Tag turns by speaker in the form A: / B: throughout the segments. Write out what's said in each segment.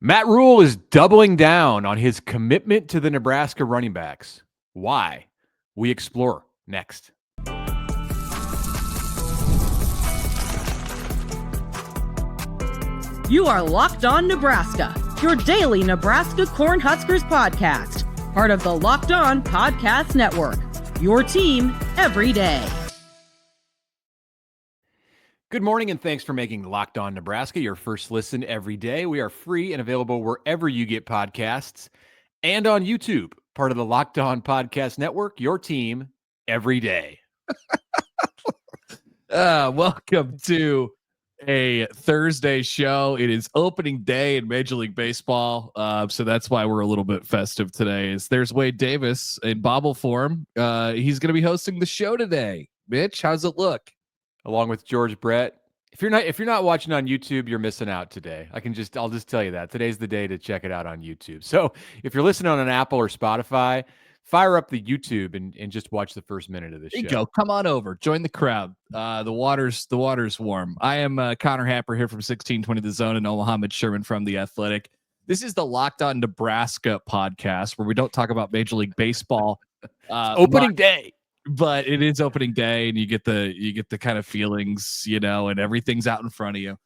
A: Matt Rhule is doubling down on his commitment to the Nebraska running backs. Why? We explore next.
B: You are Locked On Nebraska, your daily Nebraska Cornhuskers podcast, part of the Locked On Podcast Network, your team every day.
A: Good morning, and thanks for making Locked On Nebraska your first listen every day. We are free and available wherever you get podcasts and on YouTube, part of the Locked On Podcast Network, your team every day.
C: Welcome to a Thursday show. It is opening day in Major League Baseball, so that's why we're a little bit festive today. There's Wade Davis in bobble form. He's going to be hosting the show today. Mitch, how's it look?
A: Along with George Brett. If you're not watching on YouTube, you're missing out today. I'll just tell you that. Today's the day to check it out on YouTube. So if you're listening on an Apple or Spotify, fire up the YouTube and just watch the first minute of this show.
C: There you go. Come on over. Join the crowd. The water's warm. I am Connor Happer here from 1620 The Zone and Mohammed Sherman from The Athletic. This is the Locked On Nebraska podcast where we don't talk about Major League Baseball.
A: Opening day.
C: But it is opening day, and you get the kind of feelings, and everything's out in front of you.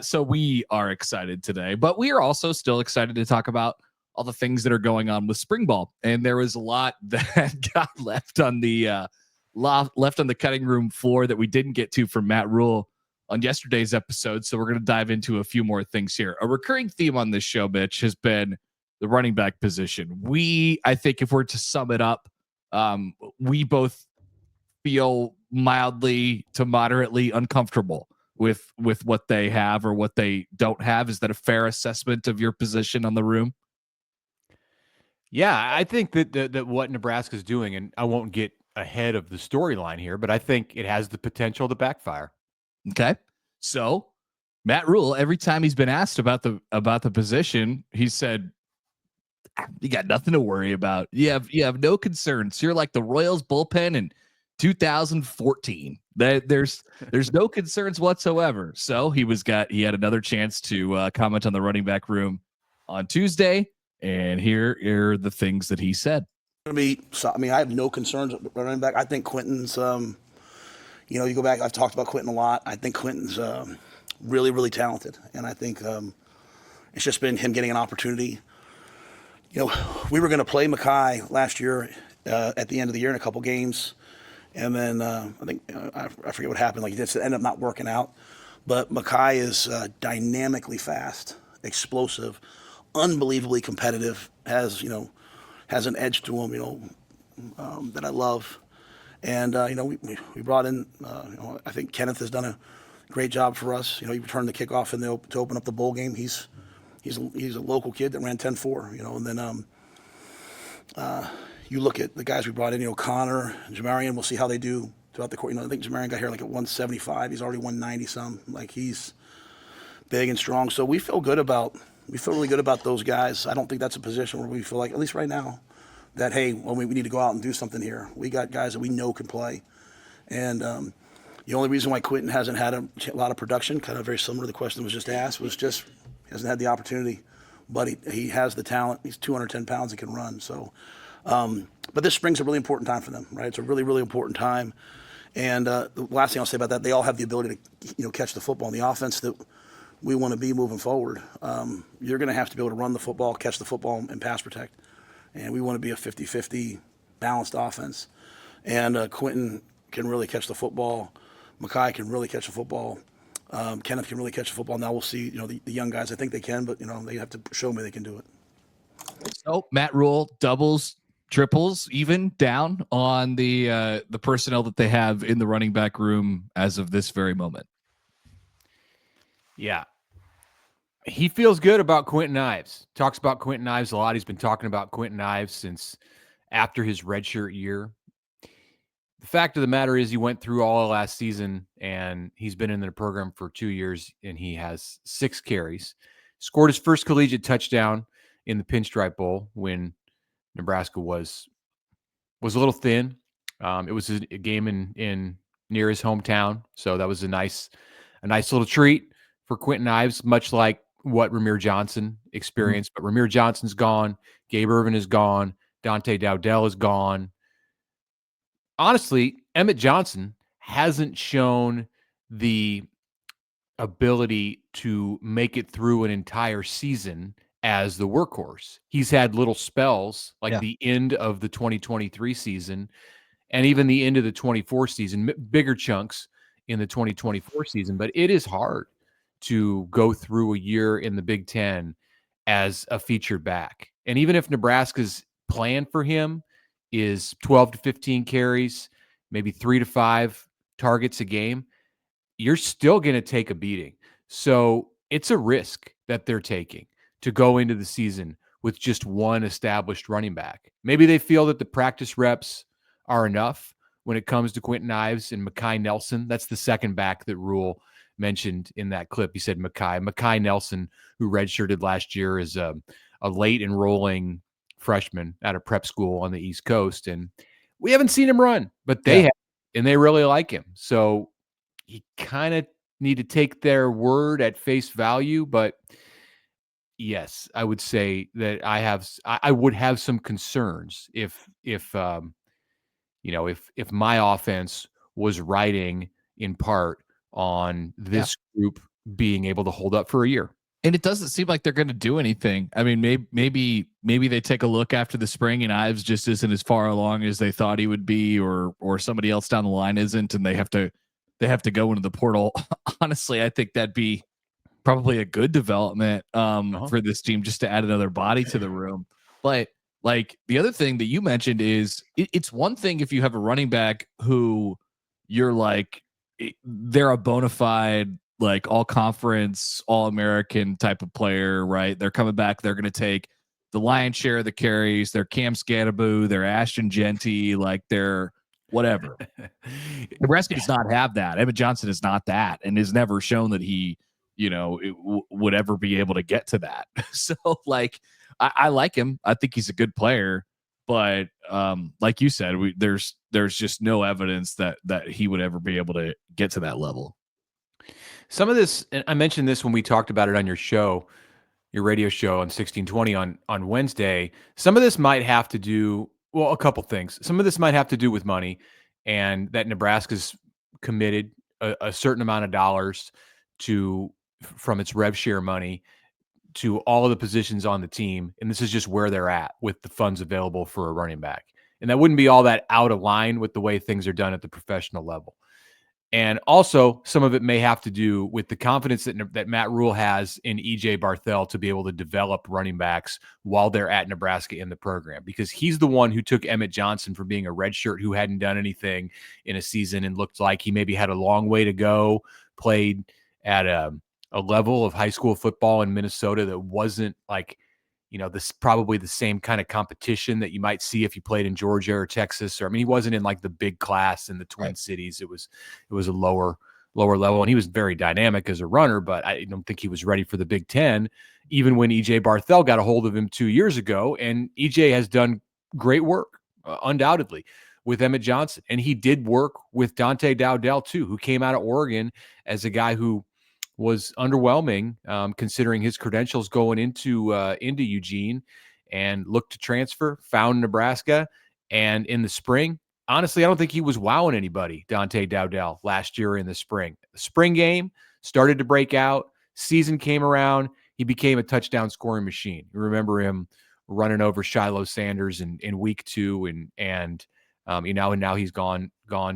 C: So we are excited today, but we are also still excited to talk about all the things that are going on with spring ball. And there was a lot that got left on the cutting room floor that we didn't get to from Matt Rhule on yesterday's episode. So we're going to dive into a few more things here. A recurring theme on this show, Mitch, has been the running back position. I think if we're to sum it up, we both feel mildly to moderately uncomfortable with what they have or what they don't have. Is that a fair assessment of your position on the room?
A: Yeah, I think that what Nebraska's doing, and I won't get ahead of the storyline here, but I think it has the potential to backfire.
C: Okay. So Matt Rhule, every time he's been asked about the position, he said, you got nothing to worry about. You have no concerns. You're like the Royals bullpen in 2014. There's no concerns whatsoever. So he had another chance to comment on the running back room on Tuesday, and here are the things that he said.
D: I have no concerns with running back. I think Quentin's, you go back. I've talked about Quentin a lot. I think Quentin's really, really talented, and I think it's just been him getting an opportunity. We were going to play Mackay last year at the end of the year in a couple games. And then I think, I forget what happened. It ended up not working out. But Mackay is dynamically fast, explosive, unbelievably competitive, has an edge to him, that I love. And, we brought in, I think Kenneth has done a great job for us. He returned the kickoff to open up the bowl game. He's a local kid that ran 10-4, and then you look at the guys we brought in, Connor, Jamarian, we'll see how they do throughout the court. I think Jamarian got here at 175. He's already 190 some. He's big and strong. So we feel really good about those guys. I don't think that's a position where we feel like, at least right now, that, hey, we need to go out and do something here. We got guys that we know can play. And the only reason why Quentin hasn't had a lot of production, kind of very similar to the question that was just asked, was just hasn't had the opportunity, but he has the talent. He's 210 pounds and can run. So, but this spring's a really important time for them, right? It's a really, really important time. And the last thing I'll say about that, they all have the ability to, catch the football. In the offense that we want to be moving forward, you're going to have to be able to run the football, catch the football, and pass protect. And we want to be a 50-50 balanced offense. And Quentin can really catch the football. Mackay can really catch the football. Kenneth can really catch the football. Now we'll see, the young guys, I think they can, but, they have to show me they can do it.
C: So Matt Rhule doubles, triples, even down on the personnel that they have in the running back room as of this very moment.
A: Yeah. He feels good about Quentin Ives. Talks about Quentin Ives a lot. He's been talking about Quentin Ives since after his redshirt year. The fact of the matter is he went through all of last season, and he's been in the program for 2 years, and he has 6 carries. Scored his first collegiate touchdown in the Pinstripe Bowl when Nebraska was a little thin. It was a game in near his hometown, so that was a nice little treat for Quentin Ives, much like what Ramir Johnson experienced, but Ramir Johnson's gone. Gabe Ervin is gone. Dante Dowdell is gone. Honestly, Emmett Johnson hasn't shown the ability to make it through an entire season as the workhorse. He's had little spells like the end of the 2023 season and even the end of the 24 season, bigger chunks in the 2024 season, but it is hard to go through a year in the Big Ten as a featured back. And even if Nebraska's plan for him is 12 to 15 carries, maybe 3 to 5 targets a game, you're still going to take a beating. So it's a risk that they're taking to go into the season with just one established running back. Maybe they feel that the practice reps are enough when it comes to Quentin Ives and Mekhi Nelson. That's the second back that Rhule mentioned in that clip. He said Mekhi Nelson, who redshirted last year, is a late enrolling freshman out of prep school on the East Coast. And we haven't seen him run, but they have, and they really like him. So you kind of need to take their word at face value. But yes, I would say that I would have some concerns if my offense was riding in part on this group being able to hold up for a year.
C: And it doesn't seem like they're going to do anything. I mean, maybe they take a look after the spring and Ives just isn't as far along as they thought he would be, or somebody else down the line isn't, and they have to go into the portal. Honestly, I think that'd be probably a good development for this team, just to add another body to the room. But like the other thing that you mentioned is it's one thing if you have a running back who you're like, they're a bona fide, like all conference, all American type of player, right? They're coming back. They're going to take the lion's share of the carries. They're Cam Scatteraboo. They're Ashton Genty. Like they're whatever. Nebraska does not have that. Emmett Johnson is not that, and has never shown that he, would ever be able to get to that. So like, I like him. I think he's a good player, but like you said, there's just no evidence that he would ever be able to get to that level.
A: Some of this, and I mentioned this when we talked about it on your show, your radio show on 1620 on Wednesday. Some of this might have to do, well, a couple things. Some of this might have to do with money, and that Nebraska's committed a certain amount of dollars from its rev share money to all of the positions on the team. And this is just where they're at with the funds available for a running back. And that wouldn't be all that out of line with the way things are done at the professional level. And also, some of it may have to do with the confidence that Matt Rhule has in EJ Barthel to be able to develop running backs while they're at Nebraska in the program, because he's the one who took Emmett Johnson from being a redshirt who hadn't done anything in a season and looked like he maybe had a long way to go, played at a level of high school football in Minnesota that wasn't like, this probably the same kind of competition that you might see if you played in Georgia or Texas. Or, I mean, he wasn't in like the big class in the Twin Cities. It was a lower level, and he was very dynamic as a runner, but I don't think he was ready for the Big Ten, even when EJ Barthel got a hold of him 2 years ago. And EJ has done great work, undoubtedly, with Emmett Johnson. And he did work with Dante Dowdell too, who came out of Oregon as a guy who was underwhelming, considering his credentials going into Eugene, and looked to transfer, found Nebraska. And in the spring, honestly, I don't think he was wowing anybody, Dante Dowdell, last year in the spring. The spring game started to break out. Season came around. He became a touchdown scoring machine. You remember him running over Shiloh Sanders in week 2, and now he's gone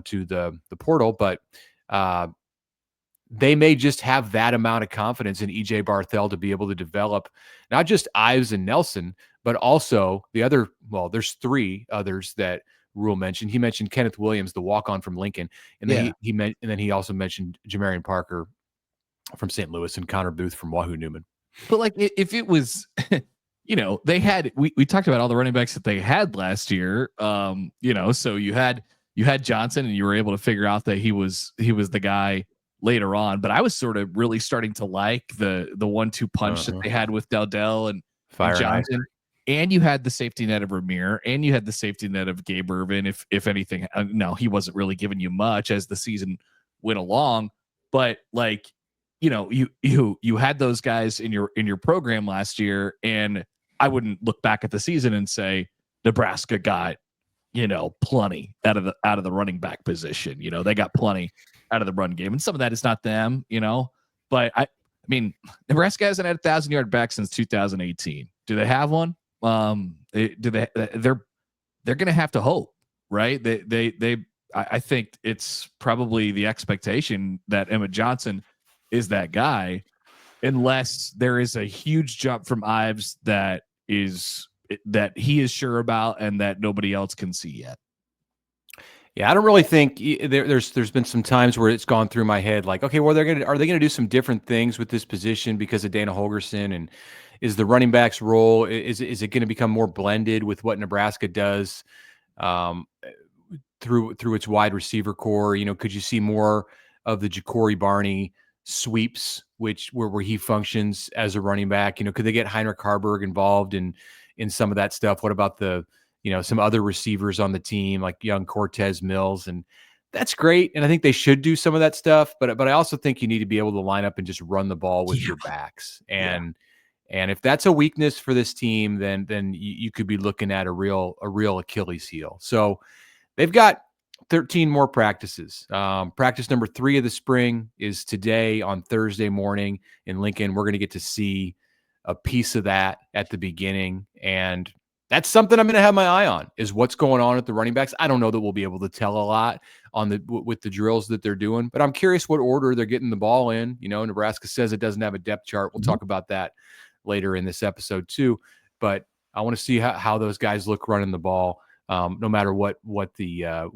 A: to the portal. But they may just have that amount of confidence in EJ Barthel to be able to develop not just Ives and Nelson, but also the other. Well, there's 3 others that Rhule mentioned. He mentioned Kenneth Williams, the walk-on from Lincoln, and then he also mentioned Jamarian Parker from St. Louis and Connor Booth from Wahoo Newman.
C: But like, if it was, they had, we talked about all the running backs that they had last year. So you had Johnson, and you were able to figure out that he was the guy later on. But I was sort of really starting to like the 1-2 punch that they had with Dowdell and Johnson. And you had the safety net of Ramir, and you had the safety net of Gabe Ervin. If anything, no, he wasn't really giving you much as the season went along. But like, you had those guys in your program last year, and I wouldn't look back at the season and say Nebraska got plenty out of the running back position. They got plenty out of the run game, and some of that is not them. But I mean, Nebraska hasn't had a 1,000-yard back since 2018. Do they have one? They're going to have to hope, right? I think it's probably the expectation that Emmett Johnson is that guy, unless there is a huge jump from Ives that he is sure about and that nobody else can see yet.
A: Yeah, I don't really think there's been some times where it's gone through my head like, okay, well, are they gonna do some different things with this position because of Dana Holgorsen, and is the running back's role is it going to become more blended with what Nebraska does through its wide receiver core? Could you see more of the Ja'Cory Barney sweeps, where he functions as a running back? Could they get Heinrich Harburg involved in some of that stuff? What about some other receivers on the team like young Cortez Mills? And that's great. And I think they should do some of that stuff, but I also think you need to be able to line up and just run the ball with your backs. And if that's a weakness for this team, then you could be looking at a real Achilles heel. So they've got 13 more practices. Practice number 3 of the spring is today on Thursday morning in Lincoln. We're going to get to see a piece of that at the beginning. And that's something I'm going to have my eye on, is what's going on at the running backs. I don't know that we'll be able to tell a lot with the drills that they're doing, but I'm curious what order they're getting the ball in. Nebraska says it doesn't have a depth chart. We'll talk about that later in this episode too, but I want to see how those guys look running the ball, no matter what the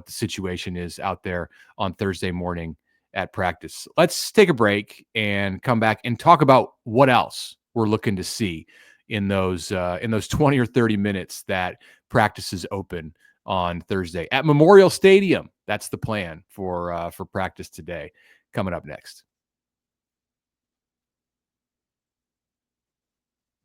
A: situation is out there on Thursday morning at practice. Let's take a break and come back and talk about what else we're looking to see in those 20 or 30 minutes that practice is open on Thursday at Memorial Stadium. That's the plan for practice today. Coming up next.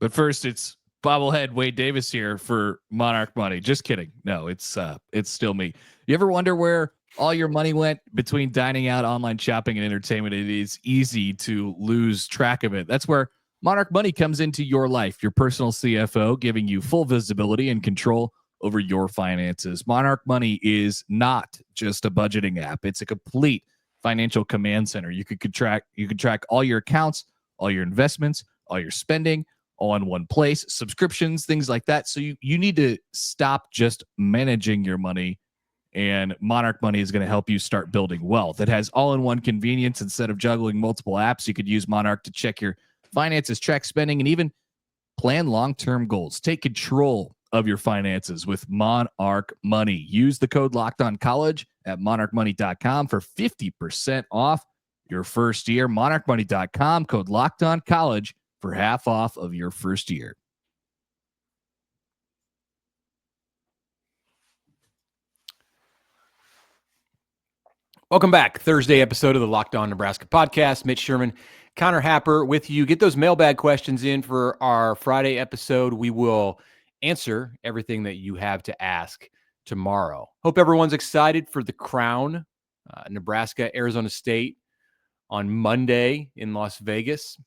C: But first, it's bobblehead Wade Davis here for Monarch Money. Just kidding. No, it's still me. You ever wonder where all your money went between dining out, online shopping, and entertainment? It is easy to lose track of it. That's where Monarch Money comes into your life, your personal CFO, giving you full visibility and control over your finances. Monarch Money is not just a budgeting app. It's a complete financial command center. You could track all your accounts, all your investments, all your spending, all in one place, subscriptions, things like that. So you need to stop just managing your money, and Monarch Money is going to help you start building wealth. It has all-in-one convenience. Instead of juggling multiple apps, you could use Monarch to check your finances, track spending, and even plan long-term goals. Take control of your finances with Monarch Money. Use the code LOCKEDONCollege at monarchmoney.com for 50% off your first year. monarchmoney.com, code LOCKEDONCollege for half off of your first year.
A: Welcome back. Thursday episode of the Locked On Nebraska podcast. Mitch Sherman, Connor Happer with you. Get those mailbag questions in for our Friday episode. We will answer everything that you have to ask tomorrow. Hope everyone's excited for the Crown, Nebraska, Arizona State on Monday in Las Vegas.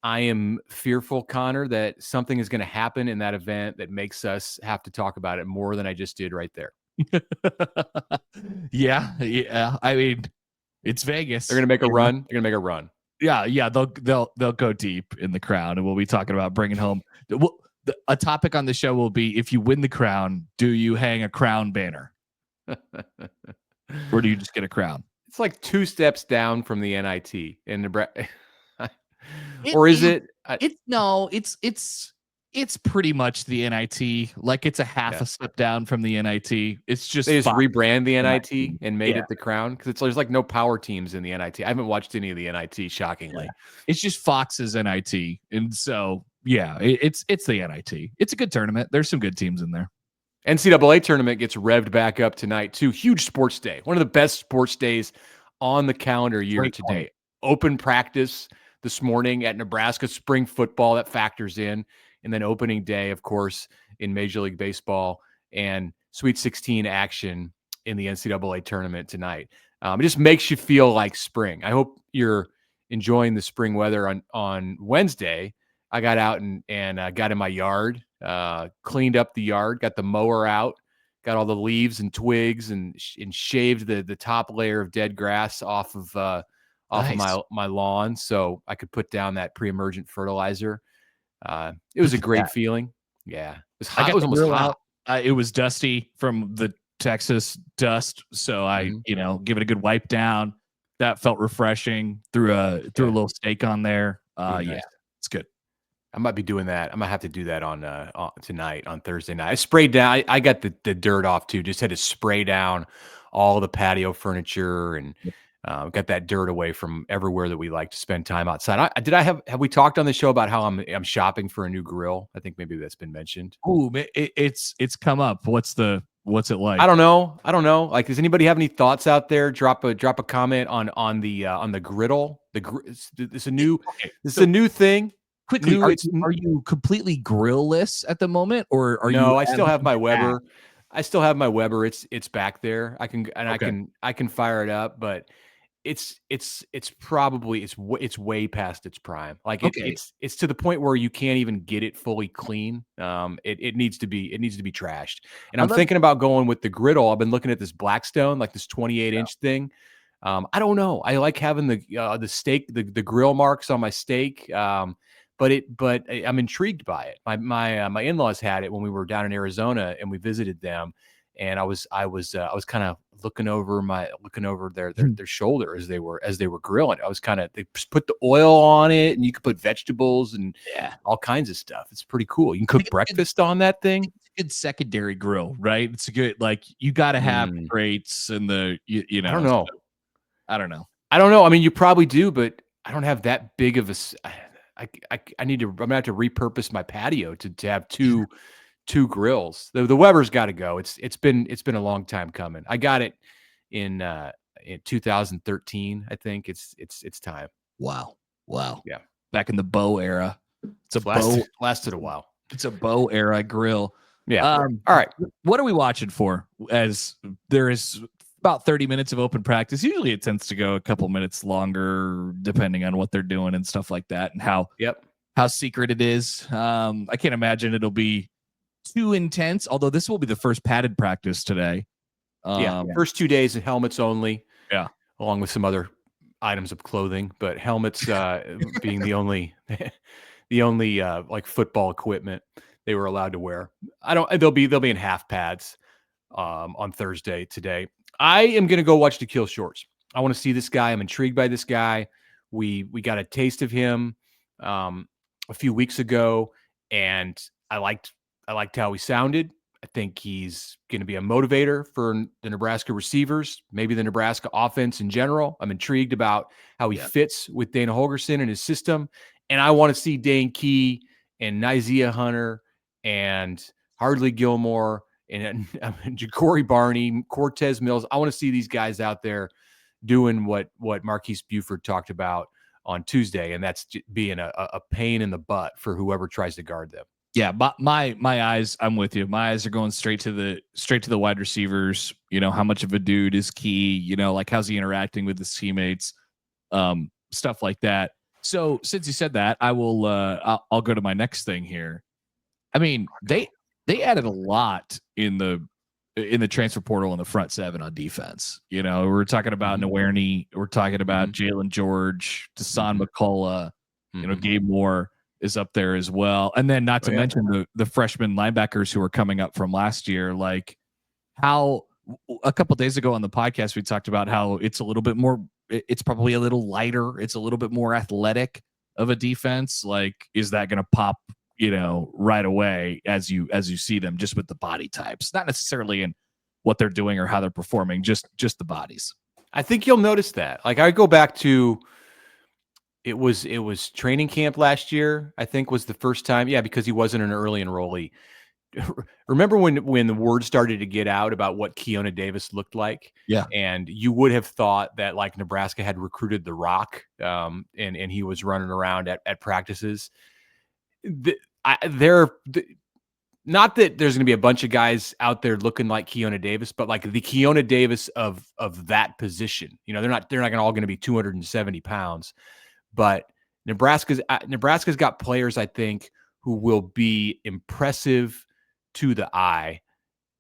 A: I am fearful, Connor, that something is going to happen in that event that makes us have to talk about it more than I just did right there.
C: Yeah. I mean, it's Vegas.
A: They're going to make a run. They're going to make a run.
C: Yeah. They'll go deep in the Crown, and we'll be talking about bringing home. A topic on the show will be: if you win the Crown, do you hang a Crown banner, or do you just get a crown?
A: It's like 2 steps down from the NIT in Nebraska. Or is it?
C: It's pretty much the NIT. Like, it's a half a step down from the NIT. It's just
A: they just rebrand the NIT and made it the Crown, because there's like no power teams in the NIT. I haven't watched any of the NIT, shockingly.
C: Yeah. It's just Fox's NIT, and so it's the NIT. It's a good tournament. There's some good teams in there.
A: NCAA tournament gets revved back up tonight too. Huge sports day. One of the best sports days on the calendar year today. Open practice this morning at Nebraska, spring football that factors in, and then opening day, of course, in Major League Baseball, and Sweet 16 action in the NCAA tournament tonight. It just makes you feel like spring. I hope you're enjoying the spring weather on Wednesday, I got out and got in my yard, cleaned up the yard, got the mower out, got all the leaves and twigs and shaved the top layer of dead grass off of my lawn so I could put down that pre-emergent fertilizer. It was a great feeling. Yeah. It was hot. It was almost hot.
C: It was dusty from the Texas dust. So I, give it a good wipe down. That felt refreshing. Threw a little steak on there.
A: Nice.
C: Yeah, it's good.
A: I might be doing that. I might have to do that on tonight, on Thursday night. I sprayed down. I got the dirt off too. Just had to spray down all the patio furniture and got that dirt away from everywhere that we like to spend time outside. Have we talked on the show about how I'm shopping for a new grill? I think maybe that's been mentioned.
C: Ooh, it's come up. What's it like?
A: I don't know. Like, does anybody have any thoughts out there? Drop a comment on the griddle. It's a new thing.
C: Quickly, are you completely grill-less at the moment, or are you?
A: No, I still have my Weber. I still have my Weber. It's back there. I can fire it up, but it's probably way past its prime. Like it's to the point where you can't even get it fully clean. It needs to be trashed. And I'm thinking about going with the griddle. I've been looking at this Blackstone, like this 28-inch thing. I don't know. I like having the steak, the grill marks on my steak. But I'm intrigued by it. My in-laws had it when we were down in Arizona and we visited them, and I was kind of looking over their shoulder as they were grilling. They put the oil on it, and you could put vegetables and all kinds of stuff. It's pretty cool. You can cook breakfast on that thing.
C: It's a good secondary grill, right? It's a good, like, you got to have grates and the you know.
A: I don't know.
C: So, I don't
A: know. I mean, you probably do, but I don't have that big of a. I'm gonna have to repurpose my patio to have two grills. The Weber's got to go. It's been a long time coming. I got it in 2013. I think it's time.
C: Wow.
A: Yeah.
C: Back in the bow era.
A: Lasted a while.
C: It's a bow era grill.
A: Yeah. All right.
C: What are we watching for? As there is about 30 minutes of open practice. Usually it tends to go a couple minutes longer depending on what they're doing and stuff like that and how secret it is. I can't imagine it'll be too intense, although this will be the first padded practice today.
A: First 2 days of helmets only.
C: Yeah.
A: Along with some other items of clothing, but helmets being the only like football equipment they were allowed to wear. They'll be in half pads on Thursday today. I am going to go watch the Kill Shorts. I want to see this guy. I'm intrigued by this guy. We got a taste of him a few weeks ago, and I liked how he sounded. I think he's going to be a motivator for the Nebraska receivers, maybe the Nebraska offense in general. I'm intrigued about how he fits with Dana Holgorsen and his system, and I want to see Dane Key and Nyzia Hunter and Hardly Gilmore and Ja'Cory Barney, Cortez Mills. I want to see these guys out there doing what Marquise Buford talked about on Tuesday, and that's being a pain in the butt for whoever tries to guard them.
C: Yeah, my eyes, I'm with you. My eyes are going straight to the wide receivers. You know, how much of a dude is Key? You know, like, how's he interacting with his teammates? Stuff like that. So since you said that, I'll go to my next thing here. I mean, they added a lot in the transfer portal in the front seven on defense. You know, we're talking about Nwaneri, we're talking about Jalen George, Dasan McCullough, you know, Gabe Moore is up there as well. And then not to mention the freshman linebackers who are coming up from last year. Like, how a couple of days ago on the podcast, we talked about how it's a little bit more, it's probably a little lighter. It's a little bit more athletic of a defense. Like, is that going to pop, you know, right away as you see them, just with the body types, not necessarily in what they're doing or how they're performing, just the bodies.
A: I think you'll notice that. Like, I go back to, it was training camp last year, I think, was the first time. Yeah, because he wasn't an early enrollee. Remember when the word started to get out about what Keona Davis looked like?
C: Yeah.
A: And you would have thought that, like, Nebraska had recruited the Rock, and he was running around at practices. Not that there's going to be a bunch of guys out there looking like Keona Davis, but like the Keona Davis of that position. You know, they're not all going to be 270 pounds, but Nebraska's got players, I think, who will be impressive to the eye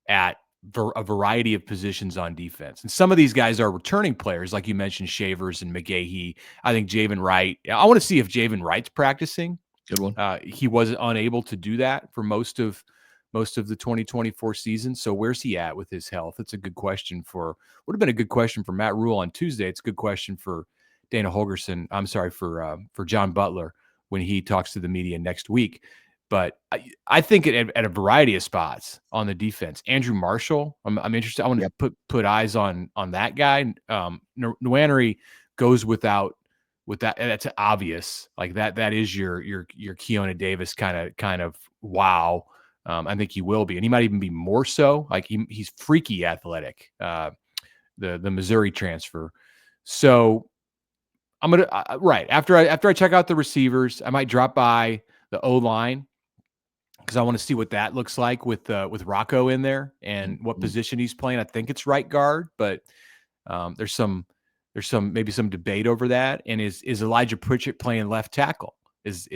A: at a variety of positions on defense. And some of these guys are returning players, like you mentioned, Shavers and McGahee. I think Javen Wright. I want to see if Javen Wright's practicing.
C: Good one.
A: He was unable to do that for most of the 2024 season. So where's he at with his health? It's a good question would have been a good question for Matt Rhule on Tuesday. It's a good question for Dana Holgorsen. I'm sorry, for John Butler when he talks to the media next week. But I think at a variety of spots on the defense. Andrew Marshall, I'm interested. I want to put eyes on that guy. Nwaneri goes with that. That's obvious. Like that is your Keona Davis kind of wow. I think he will be, and he might even be more so. Like he's freaky athletic. The Missouri transfer. So I'm gonna right after I check out the receivers, I might drop by the O-line because I want to see what that looks like with Rocco in there and what position he's playing. I think it's right guard, but there's maybe some debate over that. And is Elijah Pritchett playing left tackle? Is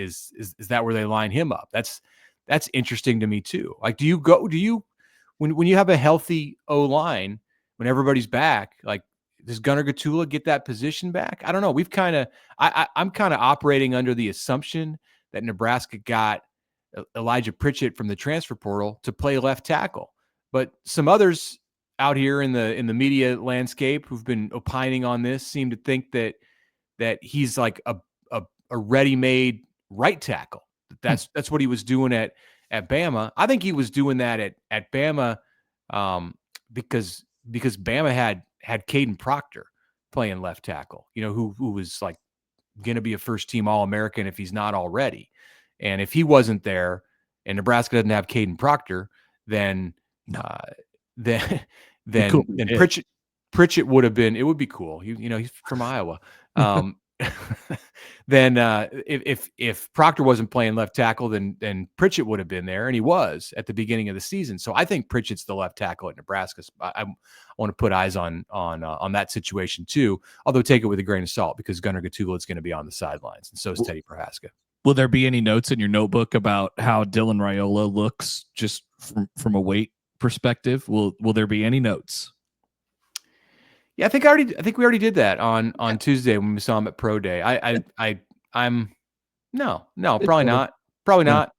A: that where they line him up? That's interesting to me too. Like, when you have a healthy O-line, when everybody's back, like, does Gunnar Gatula get that position back? I don't know. I'm kind of operating under the assumption that Nebraska got Elijah Pritchett from the transfer portal to play left tackle, but some others out here in the media landscape who've been opining on this seem to think that he's like a ready-made right tackle. That's what he was doing at Bama. I think he was doing that at Bama because Bama had Caden Proctor playing left tackle, who was like going to be a first-team All-American if he's not already. And if he wasn't there and Nebraska doesn't have Caden Proctor, then Pritchett would have been, it would be cool. He's from Iowa. Then if Proctor wasn't playing left tackle, then Pritchett would have been there, and he was at the beginning of the season. So I think Pritchett's the left tackle at Nebraska. I want to put eyes on that situation too. Although take it with a grain of salt because Gunnar Gatula is going to be on the sidelines, and so is Teddy Prohaska.
C: Will there be any notes in your notebook about how Dylan Raiola looks just from a weight perspective? Will there be any notes?
A: Yeah, I think we already did that on Tuesday when we saw him at Pro Day. I'm no, probably not. Probably not.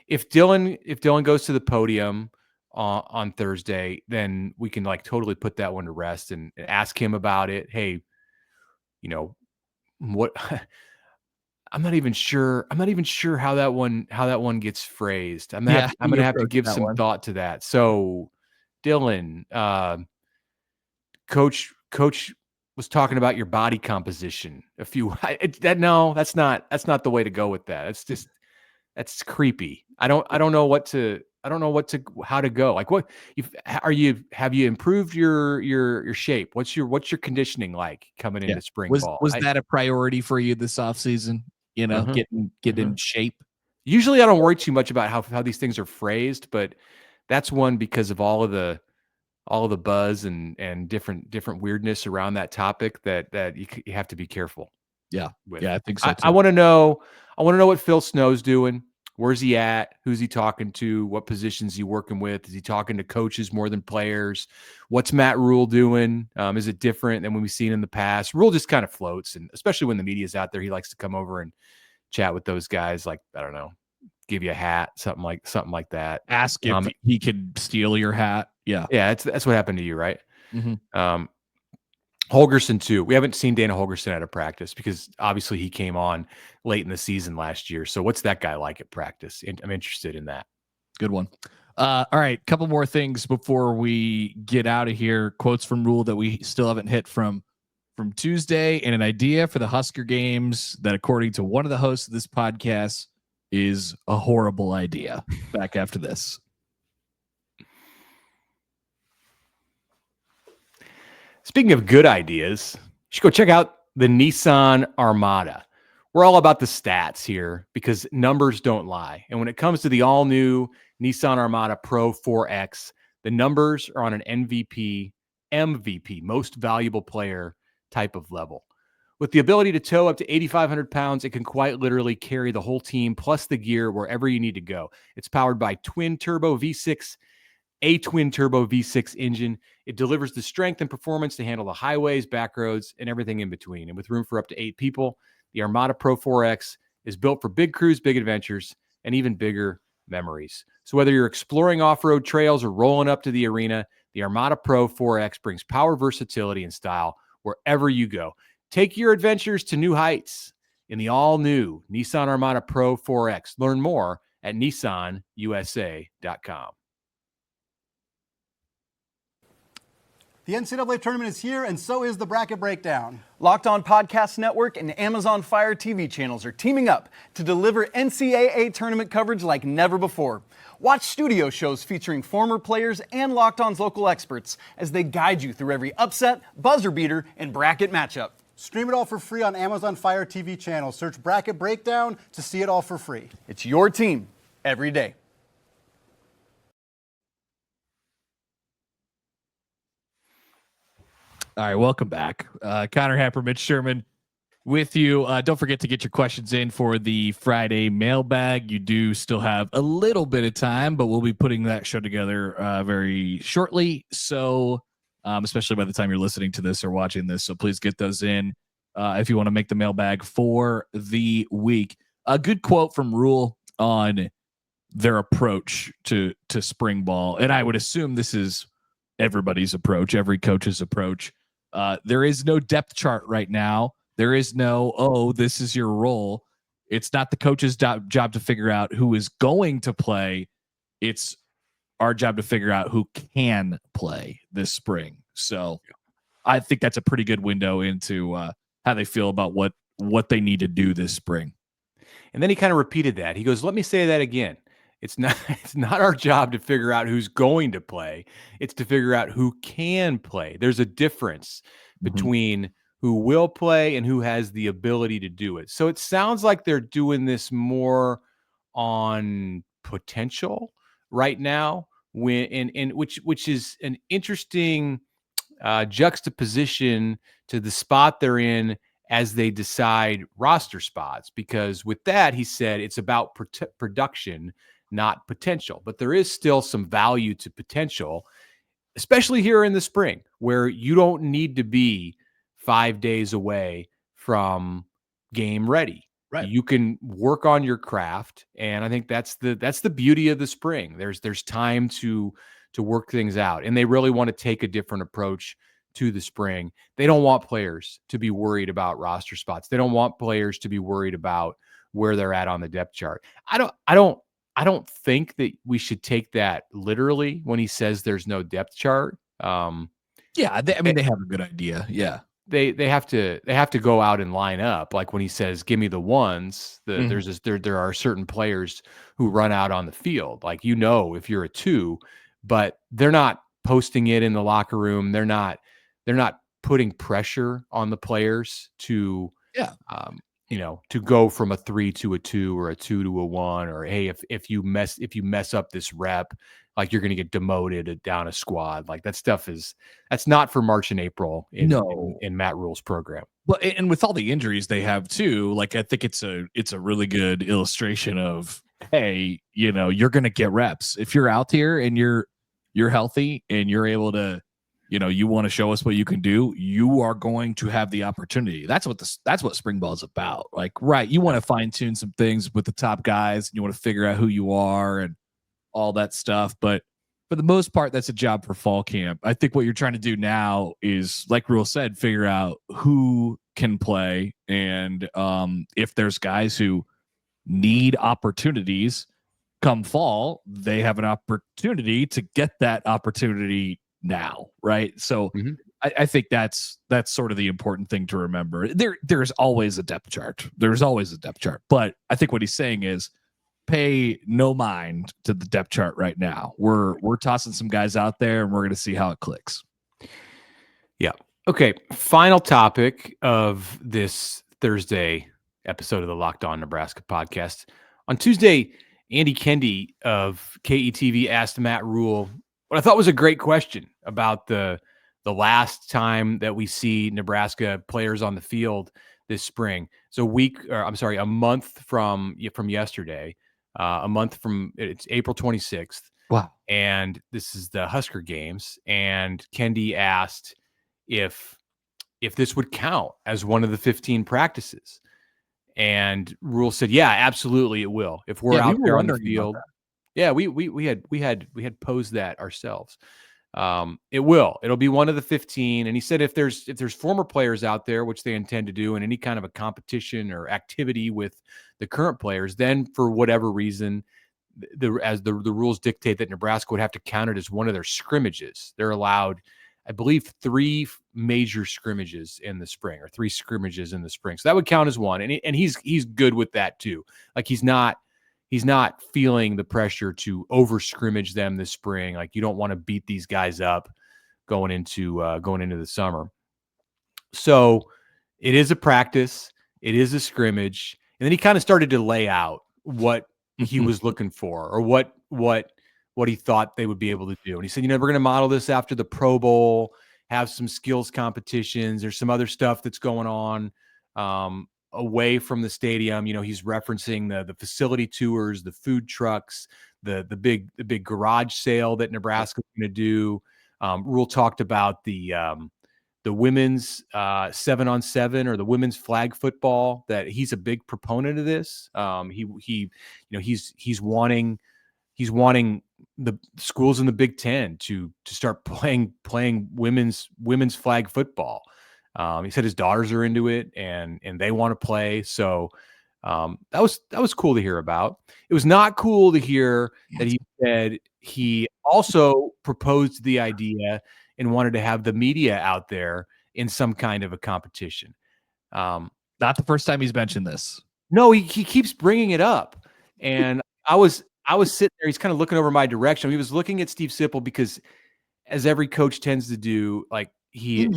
A: If Dylan goes to the podium on Thursday, then we can like totally put that one to rest and ask him about it. Hey, what? I'm not even sure how that one gets phrased. I'm gonna have to give some thought to that. So, Dylan, coach was talking about your body composition that's not the way to go with that. That's creepy. I don't know how to go. Like, what have you improved your shape? What's your conditioning like coming into spring ball?
C: Was that a priority for you this offseason? Getting in shape.
A: Usually I don't worry too much about how these things are phrased, but that's one because of all of the buzz and different weirdness around that topic that you have to be careful.
C: Yeah.
A: With.
C: Yeah, I think so too.
A: I want to know what Phil Snow's doing. Where's he at? Who's he talking to? What positions is he working with? Is he talking to coaches more than players? What's Matt Rhule doing? Is it different than when we've seen in the past? Rhule just kind of floats, and especially when the media's out there, he likes to come over and chat with those guys. Like, I don't know, give you a hat, something like that.
C: Ask if he could steal your hat. Yeah,
A: that's what happened to you, right?
C: Mm-hmm.
A: Holgorsen too. We haven't seen Dana Holgorsen at a practice because obviously he came on late in the season last year. So what's that guy like at practice? I'm interested in that.
C: Good one. All right, couple more things before we get out of here. Quotes from Rhule that we still haven't hit from Tuesday, and an idea for the Husker Games that, according to one of the hosts of this podcast, is a horrible idea. Back after this.
A: Speaking of good ideas, you should go check out the Nissan Armada. We're all about the stats here because numbers don't lie. And when it comes to the all-new Nissan Armada Pro 4X, the numbers are on an MVP, most valuable player type of level. With the ability to tow up to 8,500 pounds, it can quite literally carry the whole team plus the gear wherever you need to go. It's powered by a twin turbo V6 engine. It delivers the strength and performance to handle the highways, back roads, and everything in between. And with room for up to 8 people, the Armada Pro 4X is built for big crews, big adventures, and even bigger memories. So whether you're exploring off-road trails or rolling up to the arena, the Armada Pro 4X brings power, versatility, and style wherever you go. Take your adventures to new heights in the all-new Nissan Armada Pro 4X. Learn more at nissanusa.com.
E: The NCAA tournament is here, and so is the Bracket Breakdown.
F: Locked On Podcast Network and Amazon Fire TV channels are teaming up to deliver NCAA tournament coverage like never before. Watch studio shows featuring former players and Locked On's local experts as they guide you through every upset, buzzer beater, and bracket matchup.
E: Stream it all for free on Amazon Fire TV channel. Search Bracket Breakdown to see it all for free.
F: It's your team every day.
C: All right, welcome back. Connor Happer, Mitch Sherman with you. Don't forget to get your questions in for the Friday mailbag. You do still have a little bit of time, but we'll be putting that show together very shortly. So, especially by the time you're listening to this or watching this. So please get those in if you want to make the mailbag for the week. A good quote from Rhule on their approach to spring ball. And I would assume this is everybody's approach, every coach's approach. There is no depth chart right now. There is no, oh, this is your role. It's not the coach's job to figure out who is going to play. It's our job to figure out who can play this spring. So I think that's a pretty good window into how they feel about what they need to do this spring.
A: And then he kind of repeated that. He goes, let me say that again. It's not our job to figure out who's going to play. It's to figure out who can play. There's a difference between who will play and who has the ability to do it. So it sounds like they're doing this more on potential right now, which is an interesting juxtaposition to the spot they're in as they decide roster spots. Because with that, he said it's about production, not potential. But there is still some value to potential, especially here in the spring, where you don't need to be 5 days away from game ready.
C: Right.
A: You can work on your craft, and I think that's the beauty of the spring. There's time to work things out, and they really want to take a different approach to the spring. They don't want players to be worried about roster spots. They don't want players to be worried about where they're at on the depth chart. I don't think that we should take that literally when he says there's no depth chart.
C: They have a good idea. Yeah.
A: They have to go out and line up. Like when he says, give me the ones, there are certain players who run out on the field. Like, if you're a 2, but they're not posting it in the locker room. They're not putting pressure on the players to go from a 3 to a 2 or a 2 to a 1, or, hey, if you mess up this rep, like, you're going to get demoted down a squad. Like, that stuff that's not for March and April in Matt Rhule's program.
C: Well, and with all the injuries they have too, like, I think it's a really good illustration of, hey, you're going to get reps if you're out here and you're healthy and you're able to, you want to show us what you can do. You are going to have the opportunity. That's what spring ball is about. Like, right, you want to fine tune some things with the top guys, and you want to figure out who you are and all that stuff. But for the most part, that's a job for fall camp. I think what you're trying to do now is, like Rhule said, figure out who can play, and if there's guys who need opportunities come fall, they have an opportunity to get that opportunity now, right? So I think that's sort of the important thing to remember. There's always a depth chart. But I think what he's saying is, pay no mind to the depth chart right now. We're tossing some guys out there, and we're going to see how it clicks.
A: Yeah. Okay. Final topic of this Thursday episode of the Locked On Nebraska podcast. On Tuesday, Andy Kendi of KETV asked Matt Rhule what I thought was a great question about the last time that we see Nebraska players on the field this spring. So a month from yesterday, a month from it's April 26th.
C: Wow.
A: And this is the Husker Games. And Kendi asked if this would count as one of the 15 practices. And Rhule said, yeah, absolutely it will. If we're out there on the field. Yeah, we had posed that ourselves. It'll be one of the 15. And he said if there's former players out there, which they intend to do in any kind of a competition or activity with the current players, then for whatever reason, as the rules dictate that Nebraska would have to count it as one of their scrimmages. They're allowed, I believe, 3 major scrimmages in the spring, or 3 scrimmages in the spring. So that would count as one. And he's good with that too. Like he's not feeling the pressure to over scrimmage them this spring. Like you don't want to beat these guys up going into the summer. So it is a practice. It is a scrimmage. And then he kind of started to lay out what he was looking for, or what he thought they would be able to do. And he said, we're going to model this after the Pro Bowl, have some skills competitions. There's some other stuff that's going on away from the stadium. He's referencing the facility tours, the food trucks, the big garage sale that Nebraska's going to do. Rhule talked about the women's 7-on-7 or the women's flag football, that he's a big proponent of this. He's wanting the schools in the Big Ten to start playing women's flag football. He said his daughters are into it and they want to play. So that was cool to hear about. It was not cool to hear that he said he also proposed the idea and wanted to have the media out there in some kind of a competition.
C: Not the first time he's mentioned this.
A: No, he keeps bringing it up. And I was sitting there, he's kind of looking over my direction. He was looking at Steve Sipple because, as every coach tends to do, like he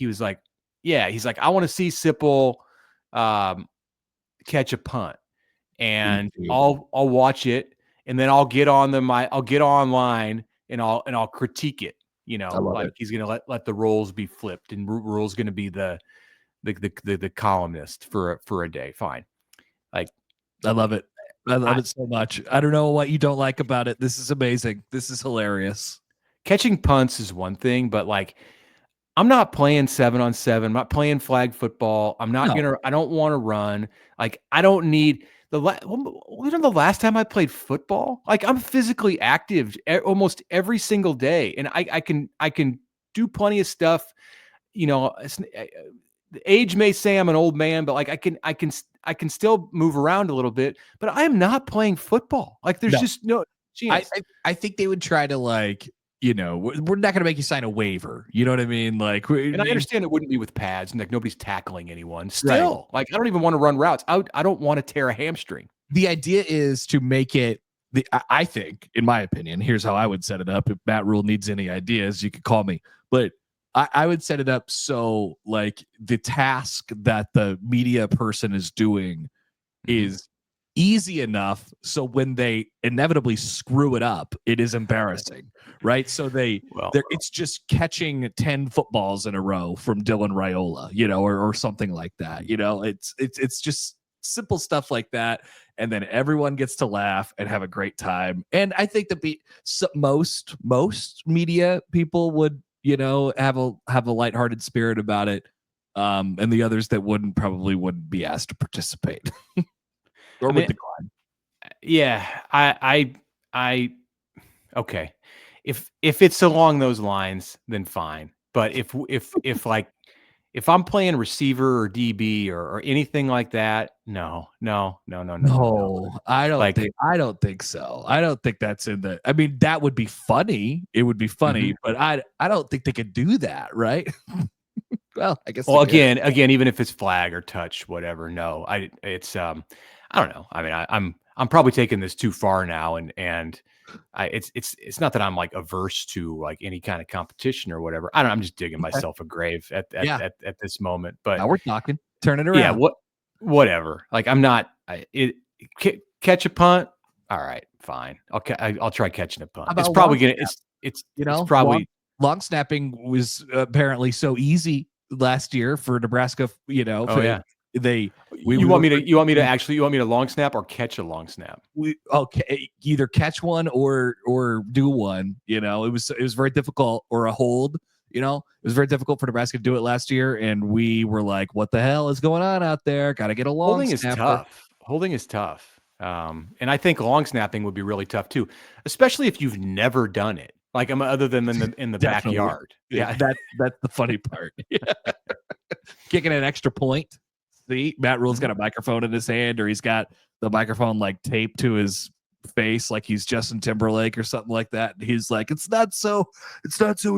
A: was like, yeah, he's like, I want to see Sipple catch a punt, and I'll watch it, and then I'll get online and I'll critique it. Like he's gonna let the roles be flipped, and Rhule's gonna be the columnist for a day. Fine, like
C: I love it. I love it so much. I don't know what you don't like about it. This is amazing. This is hilarious.
A: Catching punts is one thing, but like, I'm not playing 7-on-7. I'm not playing flag football. I don't want to run. Like, I don't need the last time I played football. Like, I'm physically active almost every single day. And I can do plenty of stuff. Age may say I'm an old man, but like I can still move around a little bit, but I am not playing football. Like there's just no chance.
C: I think they would try to we're not going to make you sign a waiver. You know what I mean? Like,
A: and I understand it wouldn't be with pads and like nobody's tackling anyone still. Right. Like I don't even want to run routes. I don't want to tear a hamstring.
C: The idea is to make it I think, in my opinion, here's how I would set it up. If Matt Rhule needs any ideas, you could call me, but I would set it up so like the task that the media person is doing is easy enough. So when they inevitably screw it up, it is embarrassing, right? So it's just catching 10 footballs in a row from Dylan Raiola, or something like that. It's just simple stuff like that. And then everyone gets to laugh and have a great time. And I think that most media people would, have a lighthearted spirit about it. And the others that probably wouldn't be asked to participate or would decline.
A: Yeah, I okay. If it's along those lines, then fine. But if I'm playing receiver or DB or anything like that, no.
C: I don't think so. I don't think that's in the. I mean, that would be funny. It would be funny, but I don't think they could do that, right? Well, I guess.
A: Well, again, even if it's flag or touch, whatever. No, it's I don't know. I mean, I'm probably taking this too far now, and it's not that I'm like averse to like any kind of competition or whatever. I'm just digging myself a grave at this moment. But
C: now we're talking. Turn it around.
A: Yeah, whatever. Like I'm not. Catch a punt. All right, fine. I'll try catching a punt. It's probably gonna. It's probably
C: long snapping was apparently so easy last year for Nebraska.
A: You want me to long snap or catch a long snap?
C: Either catch one or do one. You know, it was very difficult, or a hold. You know, it was very difficult for Nebraska to do it last year, and we were like, "What the hell is going on out there? Got to get a long snapper."
A: Holding is tough. And I think long snapping would be really tough too, especially if you've never done it. Like other than in the backyard.
C: Yeah, that's the funny part. Kicking an extra point. See, Matt Rhule's got a microphone in his hand, or he's got the microphone like taped to his face, like he's Justin Timberlake or something like that. And he's like, "It's not so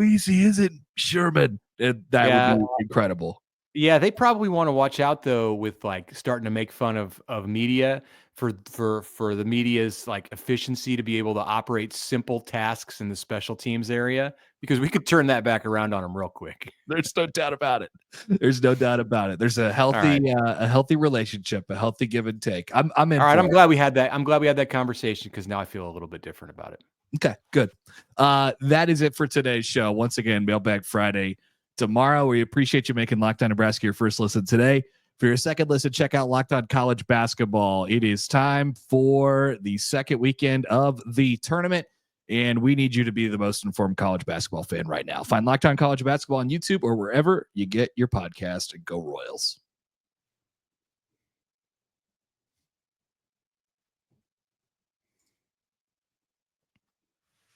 C: easy, is it, Sherman?" And that would be incredible.
A: Yeah, they probably want to watch out though with like starting to make fun of media for the media's like efficiency to be able to operate simple tasks in the special teams area, because we could turn that back around on them real quick.
C: There's no doubt about it. There's a healthy relationship, a healthy give and take. I'm in.
A: All right, I'm glad we had that conversation, because now I feel a little bit different about it.
C: Okay, good. That is it for today's show. Once again, Mailbag Friday tomorrow. We appreciate you making Locked On Nebraska your first listen today. For your second listen, check out Locked On College Basketball. It is time for the second weekend of the tournament, and we need you to be the most informed college basketball fan right now. Find Locked On College Basketball on YouTube or wherever you get your podcast, and go Royals.